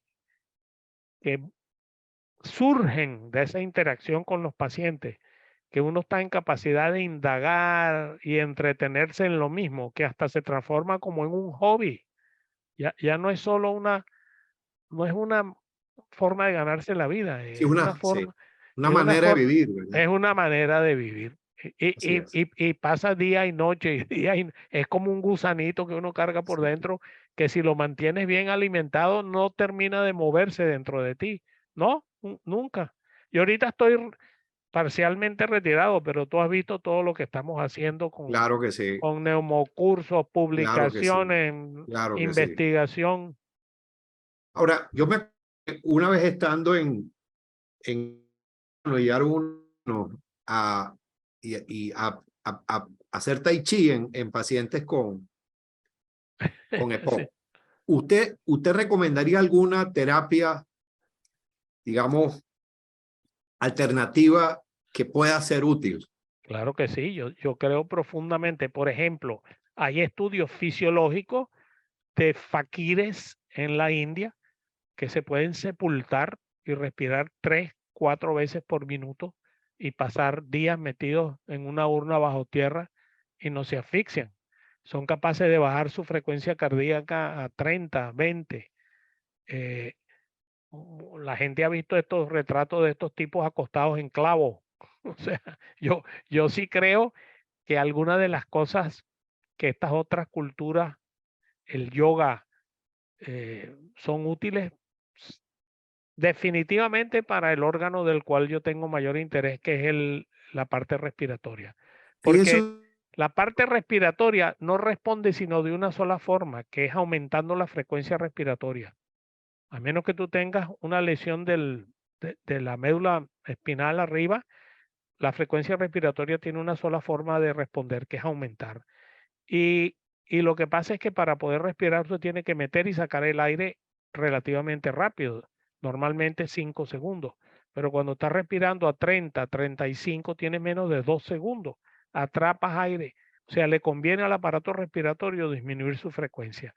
surgen de esa interacción con los pacientes, que uno está en capacidad de indagar y entretenerse en lo mismo, que hasta se transforma como en un hobby. Ya no es solo no es una forma de ganarse la vida, Sí, sí, una es una manera de forma, vivir, ¿verdad? es una manera de vivir. Así es. Y pasa día y noche, y es como un gusanito que uno carga por Sí. dentro, que si lo mantienes bien alimentado, no termina de moverse dentro de ti. No, nunca. Y ahorita estoy parcialmente retirado, pero tú has visto todo lo que estamos haciendo Claro que sí, con neumocursos, claro que sí, publicaciones, claro que sí. investigación. Ahora, una vez estando en guiaron uno a, y a hacer tai chi en pacientes con Sí, EPOC. ¿Usted recomendaría alguna terapia, digamos, alternativa que pueda ser útil? claro que sí, yo creo profundamente. Por ejemplo, hay estudios fisiológicos de faquires en la India que se pueden sepultar y respirar 3, 4 veces por minuto y pasar días metidos en una urna bajo tierra y no se asfixian. Son capaces de bajar su frecuencia cardíaca a 30, 20. Eh, la gente ha visto estos retratos de estos tipos acostados en clavos. O sea, yo sí creo que algunas de las cosas que estas otras culturas, el yoga, son útiles definitivamente para el órgano del cual yo tengo mayor interés, que es la parte respiratoria. Y Porque eso, la parte respiratoria no responde sino de una sola forma, que es aumentando la frecuencia respiratoria. A menos que tú tengas una lesión de la médula espinal arriba, la frecuencia respiratoria tiene una sola forma de responder, que es aumentar. Y lo que pasa es que para poder respirar se tiene que meter y sacar el aire relativamente rápido, normalmente 5 segundos. Pero cuando estás respirando a 30, 35, tienes menos de 2 segundos. Atrapas aire. O sea, le conviene al aparato respiratorio disminuir su frecuencia.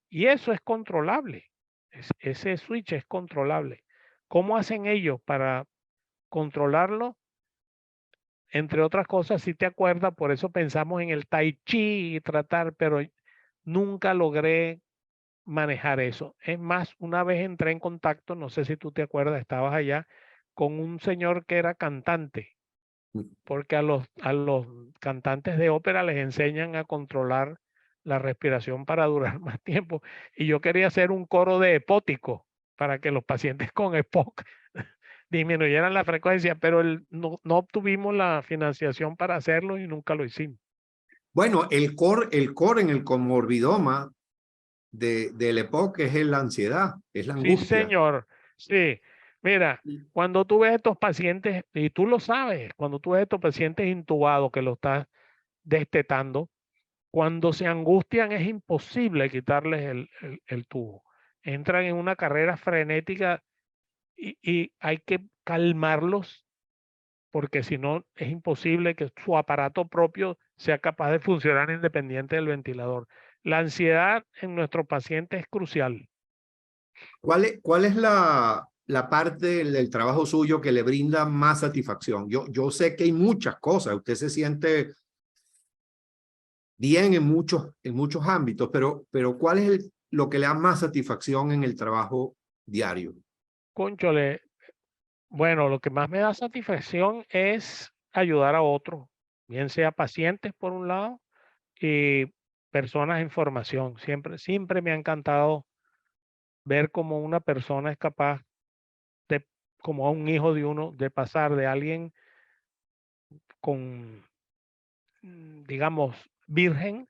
Y eso es controlable. Ese switch es controlable. ¿Cómo hacen ellos para controlarlo? Entre otras cosas, si te acuerdas, por eso pensamos en el tai chi y tratar, pero nunca logré manejar eso. Es más, una vez entré en contacto, no sé si tú te acuerdas, estabas allá, con un señor que era cantante, porque a los cantantes de ópera les enseñan a controlar la respiración para durar más tiempo. Y yo quería hacer un coro de epótico para que los pacientes con EPOC disminuyeran la frecuencia, pero no obtuvimos la financiación para hacerlo y nunca lo hicimos. bueno, el core en el comorbidoma del EPOC es la ansiedad, es la Sí, angustia. señor. Sí. Mira, cuando tú ves estos pacientes, y tú lo sabes, cuando tú ves estos pacientes intubados que lo estás destetando, cuando se angustian es imposible quitarles el tubo. Entran en una carrera frenética y hay que calmarlos porque si no es imposible que su aparato propio sea capaz de funcionar independiente del ventilador. La ansiedad en nuestro paciente es crucial. Cuál es la parte del trabajo suyo que le brinda más satisfacción? Yo sé que hay muchas cosas, usted se siente bien en muchos ámbitos, pero ¿cuál es lo que le da más satisfacción en el trabajo diario? Cónchole, bueno, lo que más me da satisfacción es ayudar a otros, bien sea pacientes por un lado y personas en formación. Siempre me ha encantado ver cómo una persona es capaz de, como a un hijo de uno, de pasar de alguien con, digamos, virgen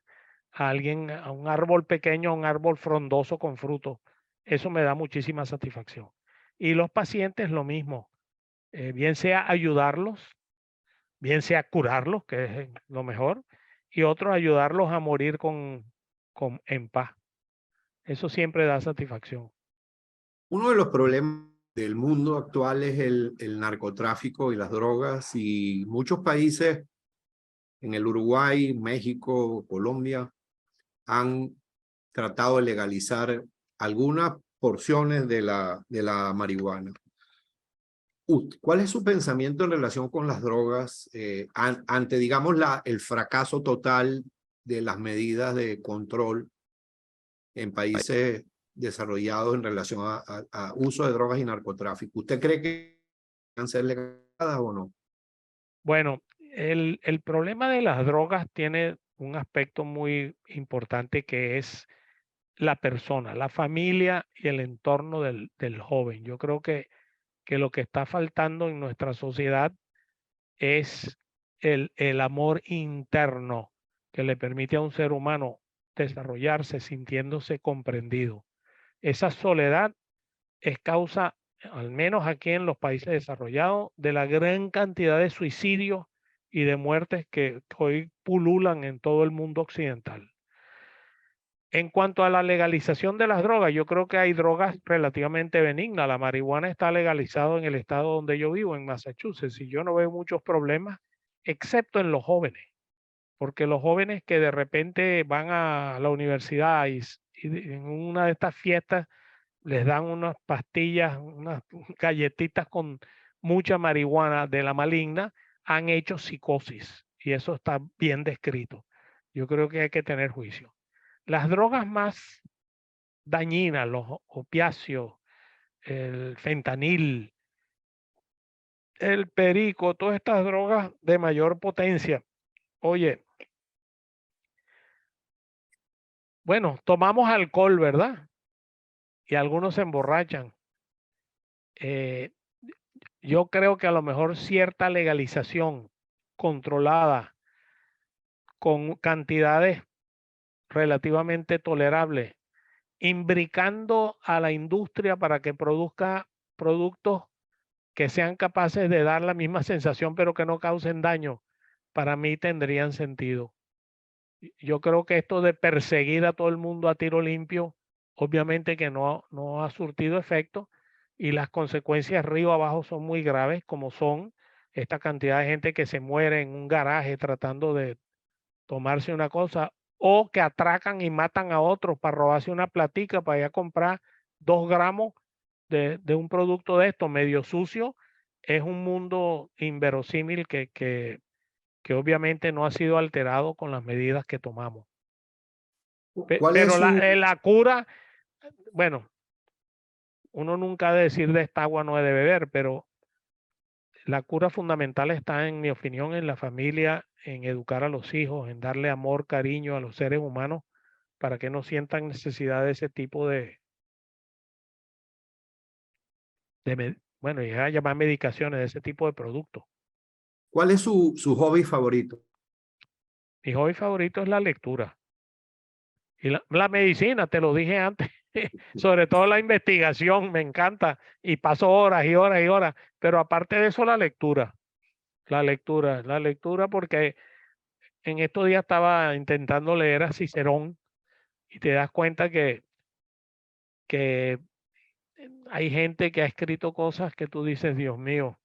a alguien, a un árbol pequeño, a un árbol frondoso con fruto. Eso me da muchísima satisfacción. Y los pacientes lo mismo, bien sea ayudarlos, bien sea curarlos, que es lo mejor, y otros ayudarlos a morir en paz. Eso siempre da satisfacción. Uno de los problemas del mundo actual es el narcotráfico y las drogas, y muchos países en el Uruguay, México, Colombia han tratado de legalizar algunas porciones de la marihuana. ¿Cuál es su pensamiento en relación con las drogas ante, digamos, el fracaso total de las medidas de control en países desarrollados en relación a uso de drogas y narcotráfico? ¿Usted cree que van a ser legalizadas o no? Bueno, el problema de las drogas tiene un aspecto muy importante que es la persona, la familia y el entorno del joven. Yo creo que lo que está faltando en nuestra sociedad es el amor interno que le permite a un ser humano desarrollarse sintiéndose comprendido. Esa soledad es causa, al menos aquí en los países desarrollados, de la gran cantidad de suicidios y de muertes que hoy pululan en todo el mundo occidental. En cuanto a la legalización de las drogas, yo creo que hay drogas relativamente benignas. La marihuana está legalizado en el estado donde yo vivo, en Massachusetts, y yo no veo muchos problemas, excepto en los jóvenes, porque los jóvenes que de repente van a la universidad y en una de estas fiestas les dan unas pastillas, unas galletitas con mucha marihuana de la maligna, han hecho psicosis, y eso está bien descrito. Yo creo que hay que tener juicio. Las drogas más dañinas, los opiáceos, el fentanil, el perico, todas estas drogas de mayor potencia. Oye, bueno, tomamos alcohol, ¿verdad? Y algunos se emborrachan. Eh, yo creo que a lo mejor cierta legalización controlada con cantidades relativamente tolerables, imbricando a la industria para que produzca productos que sean capaces de dar la misma sensación pero que no causen daño, para mí tendrían sentido. Yo creo que esto de perseguir a todo el mundo a tiro limpio, obviamente que no ha surtido efecto, y las consecuencias río abajo son muy graves, como son esta cantidad de gente que se muere en un garaje tratando de tomarse una cosa, o que atracan y matan a otros para robarse una platica para ir a comprar 2 gramos de un producto de esto medio sucio. Es un mundo inverosímil que obviamente no ha sido alterado con las medidas que tomamos. ¿Cuál es Pero su, la cura, bueno, uno nunca ha de decir de esta agua no he de beber, pero la cura fundamental está, en mi opinión, en la familia, en educar a los hijos, en darle amor, cariño a los seres humanos para que no sientan necesidad de ese tipo bueno, ya a llamar medicaciones, de ese tipo de productos. cuál es su hobby favorito? Mi hobby favorito es la lectura y la medicina, te lo dije antes, sobre todo la investigación, me encanta y paso horas y horas y horas, pero aparte de eso la lectura porque en estos días estaba intentando leer a Cicerón y te das cuenta que hay gente que ha escrito cosas que tú dices, Dios mío,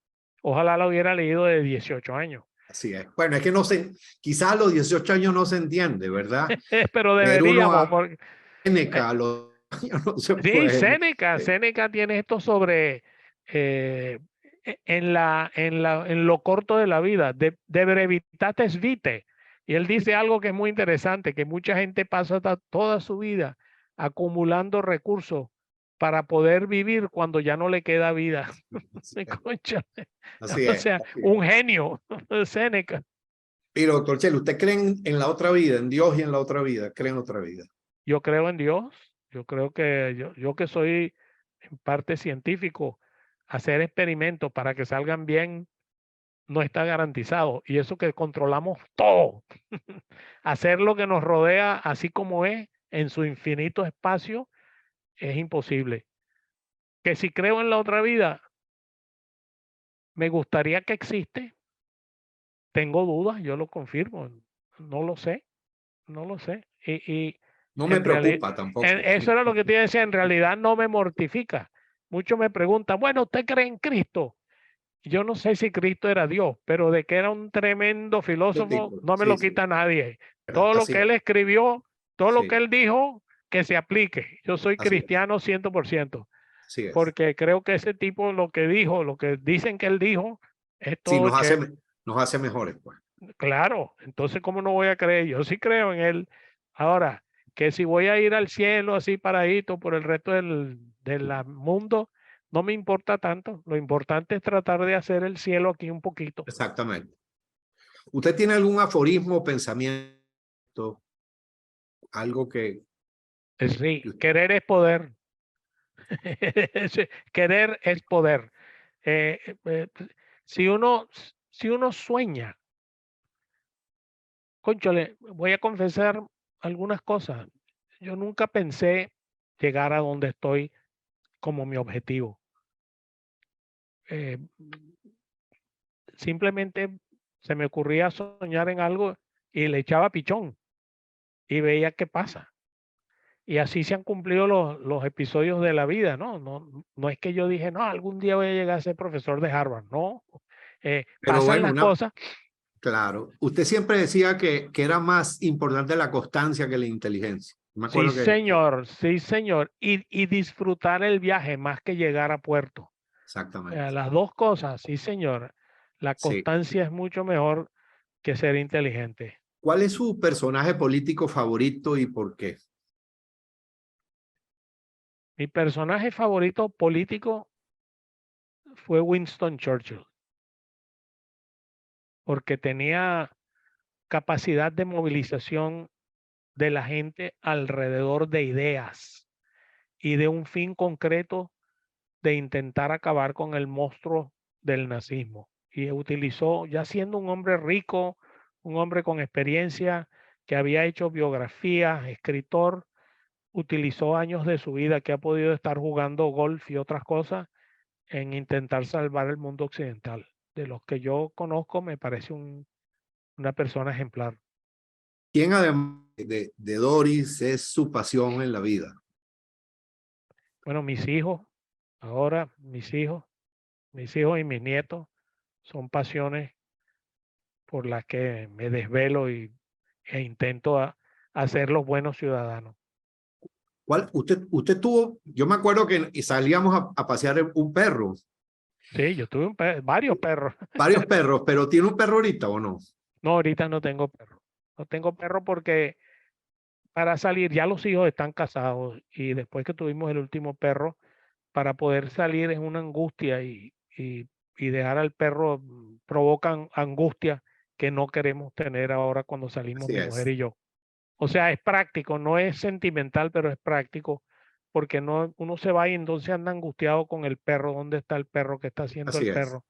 ojalá la hubiera leído de 18 años. Así es. Bueno, es que no sé, quizás a los 18 años no se entiende, ¿verdad? Pero Pero uno deberíamos, a porque Seneca a los años no se sí, puede. Séneca tiene esto sobre en lo corto de la vida, de brevitatis vitae. Y él dice algo que es muy interesante, que mucha gente pasa toda su vida acumulando recursos para poder vivir cuando ya no le queda vida. Concha. Así O es. sea, un genio, Séneca. Pero, doctor Chelo, ¿usted cree en la otra vida, en Dios y en la otra vida? ¿Cree en otra vida? Yo creo en Dios, yo creo que yo que soy en parte científico, hacer experimentos para que salgan bien no está garantizado. Y eso que controlamos todo, hacer lo que nos rodea así como es, en su infinito espacio, es imposible. Que si creo en la otra vida, me gustaría que existe. Tengo dudas, yo lo confirmo. No lo sé, no lo sé. Y No me en realidad, preocupa tampoco. eso era lo que te iba a decir, en realidad no me mortifica. Muchos me preguntan, bueno, ¿usted cree en Cristo? Yo no sé si Cristo era Dios, pero de que era un tremendo filósofo, no me Sí, lo sí, quita nadie. Todo lo así que es. él escribió, todo lo que Sí, él dijo, que se aplique. Yo soy así es. cristiano 100%, Así es. porque creo que ese tipo lo que dijo, lo que dicen que él dijo, es Sí, todo chévere. nos hace mejores, pues. Claro, entonces, ¿cómo no voy a creer? Yo sí creo en él. Ahora, que si voy a ir al cielo así paradito por el resto del mundo, no me importa tanto. Lo importante es tratar de hacer el cielo aquí un poquito. Exactamente. ¿Usted tiene algún aforismo o pensamiento? Algo Sí, querer es poder. Querer es poder. Eh, eh, si uno sueña, cónchale, voy a confesar algunas cosas. Yo nunca pensé llegar a donde estoy como mi objetivo. Eh, Simplemente se me ocurría soñar en algo y le echaba pichón y veía qué pasa. Y así se han cumplido los episodios de la vida, ¿no? No es que yo dije, no, algún día voy a llegar a ser profesor de Harvard, no. pero Pasan bueno, las cosas. claro. Usted siempre decía que era más importante la constancia que la inteligencia. Me Sí, acuerdo señor, sí, señor. Y disfrutar el viaje más que llegar a puerto. exactamente. Las dos cosas, sí, señor. La Sí. constancia es mucho mejor que ser inteligente. ¿Cuál es su personaje político favorito y por qué? Mi personaje favorito político fue Winston Churchill, porque tenía capacidad de movilización de la gente alrededor de ideas y de un fin concreto de intentar acabar con el monstruo del nazismo. Y utilizó, ya siendo un hombre rico, un hombre con experiencia que había hecho biografías, escritor, utilizó años de su vida que ha podido estar jugando golf y otras cosas en intentar salvar el mundo occidental. De los que yo conozco, me parece una persona ejemplar. ¿Quién además de Doris es su pasión en la vida? Bueno, mis hijos, ahora mis hijos y mis nietos son pasiones por las que me desvelo e intento hacerlos buenos ciudadanos. ¿Cuál? Usted tuvo, yo me acuerdo que salíamos a pasear un perro, Sí, yo tuve varios perros. varios perros, pero ¿tiene un perro ahorita o no? No, ahorita no tengo perro. No tengo perro porque para salir ya los hijos están casados y después que tuvimos el último perro, para poder salir es una angustia y dejar al perro provocan angustia que no queremos tener ahora cuando salimos Así mi mujer es, y yo. O sea, es práctico, no es sentimental, pero es práctico porque no, uno se va y entonces anda angustiado con el perro. ¿Dónde está el perro? ¿Qué está haciendo así el es. perro?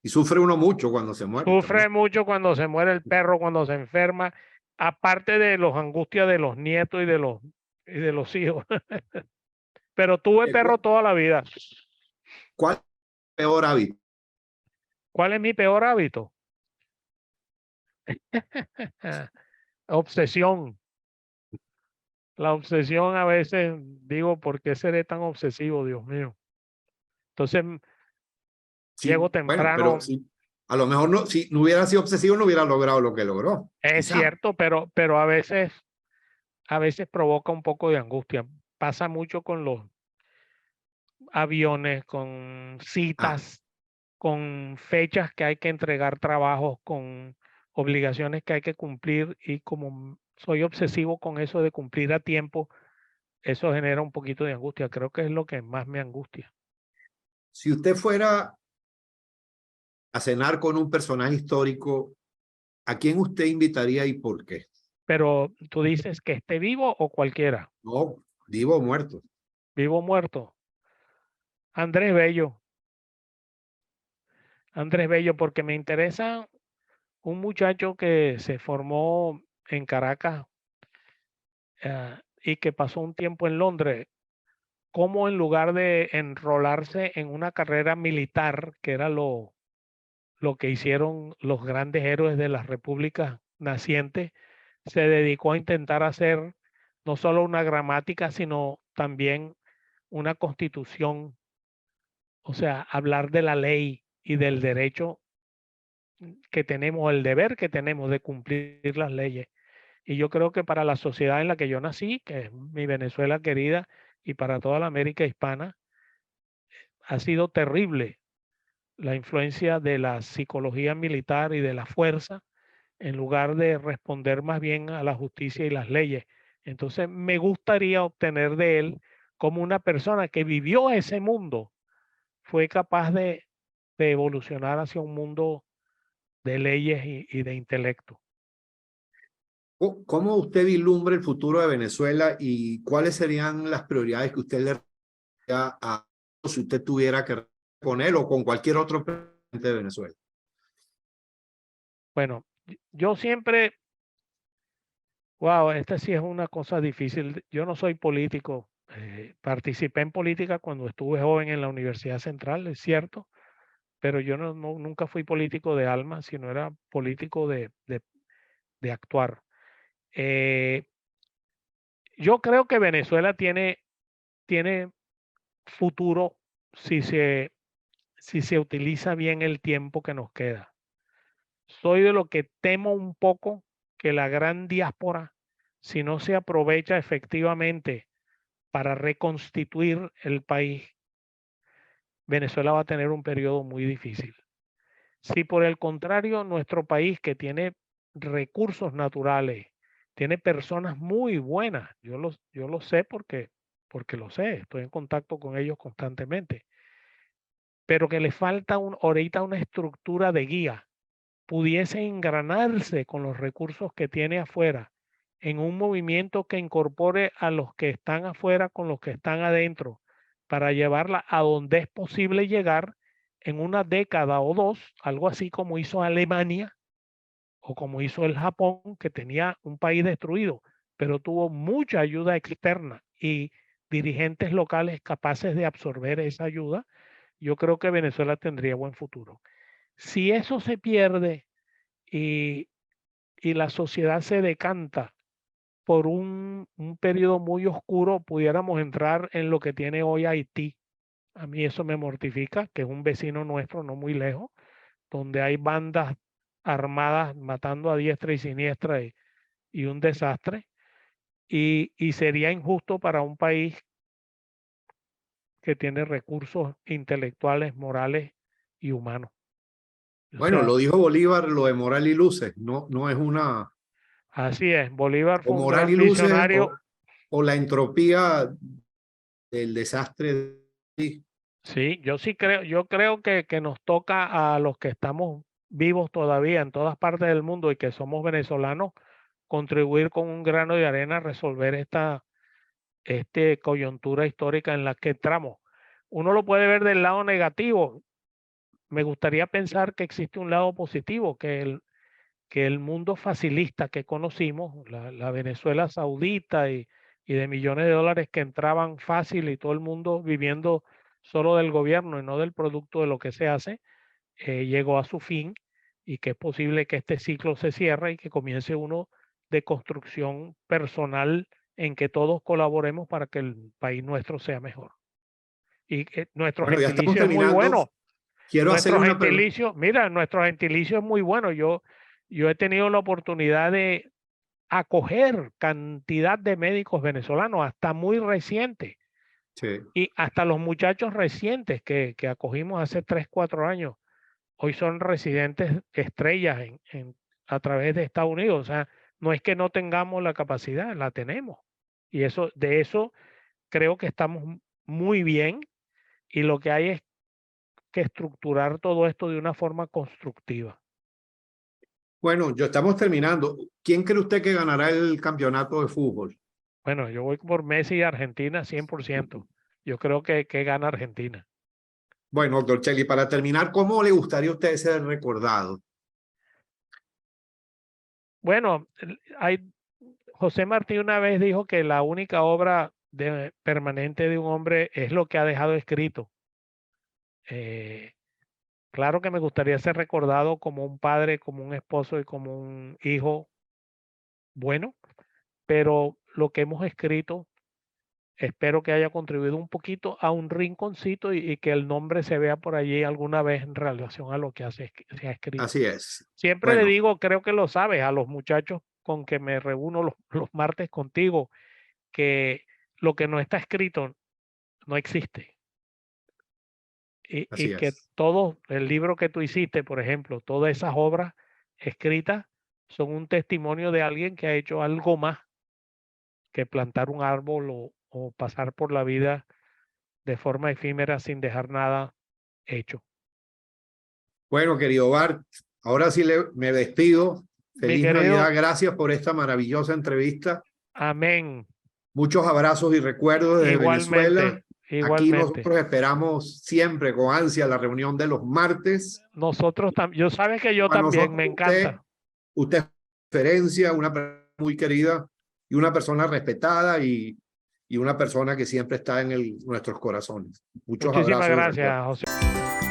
Y sufre uno mucho cuando se muere Sufre también. mucho cuando se muere el perro, cuando se enferma, aparte de los angustias de los nietos y de los hijos. Pero tuve perro toda la vida. ¿Cuál es el peor hábito? ¿Cuál es mi peor hábito? Obsesión. La obsesión a veces digo, ¿por qué seré tan obsesivo, Dios mío? Entonces Sí, llego bueno, pero temprano, sí, a lo mejor no, si no hubiera sido obsesivo, no hubiera logrado lo que logró. es Quizá. cierto, pero a veces provoca un poco de angustia. Pasa mucho con los aviones, con Ah, citas, con fechas que hay que entregar trabajos, con obligaciones que hay que cumplir y como soy obsesivo con eso de cumplir a tiempo, eso genera un poquito de angustia. Creo que es lo que más me angustia. si usted fuera a cenar con un personaje histórico, ¿a quién usted invitaría y por qué? Pero tú dices que esté vivo o cualquiera, No, vivo o muerto. vivo o muerto. Andrés Bello, Andrés Bello, porque me interesa un muchacho que se formó en Caracas y que pasó un tiempo en Londres, cómo en lugar de enrolarse en una carrera militar, que era lo que hicieron los grandes héroes de las repúblicas nacientes, se dedicó a intentar hacer no solo una gramática, sino también una constitución, o sea, hablar de la ley y del derecho que tenemos, el deber que tenemos de cumplir las leyes. Y yo creo que para la sociedad en la que yo nací, que es mi Venezuela querida, y para toda la América hispana, ha sido terrible la influencia de la psicología militar y de la fuerza en lugar de responder más bien a la justicia y las leyes. Entonces, me gustaría obtener de él como una persona que vivió ese mundo, fue capaz de evolucionar hacia un mundo de leyes y de intelecto. ¿Cómo usted vislumbra el futuro de Venezuela y cuáles serían las prioridades que usted le daría a si usted tuviera que con él o con cualquier otro presidente de Venezuela? Bueno, yo siempre, wow, esta sí es una cosa difícil. Yo no soy político. Participé en política cuando estuve joven en la Universidad Central, es cierto, pero yo nunca fui político de alma, sino era político de actuar. Eh, yo creo que Venezuela tiene futuro si si se utiliza bien el tiempo que nos queda. Soy de lo que temo un poco que la gran diáspora, si no se aprovecha efectivamente para reconstituir el país, Venezuela va a tener un periodo muy difícil. Si por el contrario nuestro país, que tiene recursos naturales, tiene personas muy buenas, yo lo sé porque lo sé, estoy en contacto con ellos constantemente, pero que le falta ahorita una estructura de guía, pudiese engranarse con los recursos que tiene afuera en un movimiento que incorpore a los que están afuera con los que están adentro para llevarla a donde es posible llegar en una década o dos, algo así como hizo Alemania o como hizo el Japón, que tenía un país destruido, pero tuvo mucha ayuda externa y dirigentes locales capaces de absorber esa ayuda, yo creo que Venezuela tendría buen futuro. Si eso se pierde y la sociedad se decanta por un periodo muy oscuro, pudiéramos entrar en lo que tiene hoy Haití. A mí eso me mortifica, que es un vecino nuestro, no muy lejos, donde hay bandas armadas matando a diestra y siniestra y un desastre. Y sería injusto para un país que tiene recursos intelectuales, morales y humanos. O Bueno, sea, lo dijo Bolívar, lo de moral y luces, no es una, así es. Bolívar o fue un moral gran y luces visionario. o la entropía del desastre. Sí, yo creo que nos toca a los que estamos vivos todavía en todas partes del mundo y que somos venezolanos, contribuir con un grano de arena a resolver esta coyuntura histórica en la que entramos. Uno lo puede ver del lado negativo. Me gustaría pensar que existe un lado positivo, que el mundo facilista que conocimos, la Venezuela saudita y de millones de dólares que entraban fácil y todo el mundo viviendo solo del gobierno y no del producto de lo que se hace, llegó a su fin y que es posible que este ciclo se cierre y que comience uno de construcción personal en que todos colaboremos para que el país nuestro sea mejor. Y nuestro Bueno, ya estamos gentilicio es muy terminando. bueno. Quiero hacer Nuestro una pregunta. gentilicio, mira, nuestro gentilicio es muy bueno. Yo he tenido la oportunidad de acoger cantidad de médicos venezolanos, hasta muy recientes, Sí. y hasta los muchachos recientes que acogimos hace 3, 4 años, hoy son residentes estrellas a través de Estados Unidos. O sea, no es que no tengamos la capacidad, la tenemos. Y de eso creo que estamos muy bien, y lo que hay es que estructurar todo esto de una forma constructiva. Bueno, ya estamos terminando. ¿Quién cree usted que ganará el campeonato de fútbol? Bueno, yo voy por Messi y Argentina 100%. Yo creo que gana Argentina. Bueno, doctor Cheli, para terminar, ¿cómo le gustaría a usted ser recordado? Bueno, José Martí una vez dijo que la única obra permanente de un hombre es lo que ha dejado escrito. Eh, claro que me gustaría ser recordado como un padre, como un esposo y como un hijo bueno, pero lo que hemos escrito espero que haya contribuido un poquito a un rinconcito y que el nombre se vea por allí alguna vez en relación a lo que se ha escrito. Así es. Siempre le Bueno, digo, creo que lo sabes, a los muchachos con que me reúno los martes contigo, que lo que no está escrito no existe. Y así que es. todo el libro que tú hiciste, por ejemplo, todas esas obras escritas son un testimonio de alguien que ha hecho algo más que plantar un árbol o pasar por la vida de forma efímera sin dejar nada hecho. Bueno, querido Bart, ahora sí me despido. Mi Feliz Navidad. querido, Gracias por esta maravillosa entrevista. amén. Muchos abrazos y recuerdos desde Venezuela. Igualmente, Aquí igualmente. nosotros esperamos siempre con ansia la reunión de los martes. Nosotros también, yo sabes que yo Para también, nosotros, me encanta. usted es referencia, una persona muy querida y una persona respetada y una persona que siempre está en nuestros corazones. Muchos Muchísimas abrazos y gracias, recuerdos. José.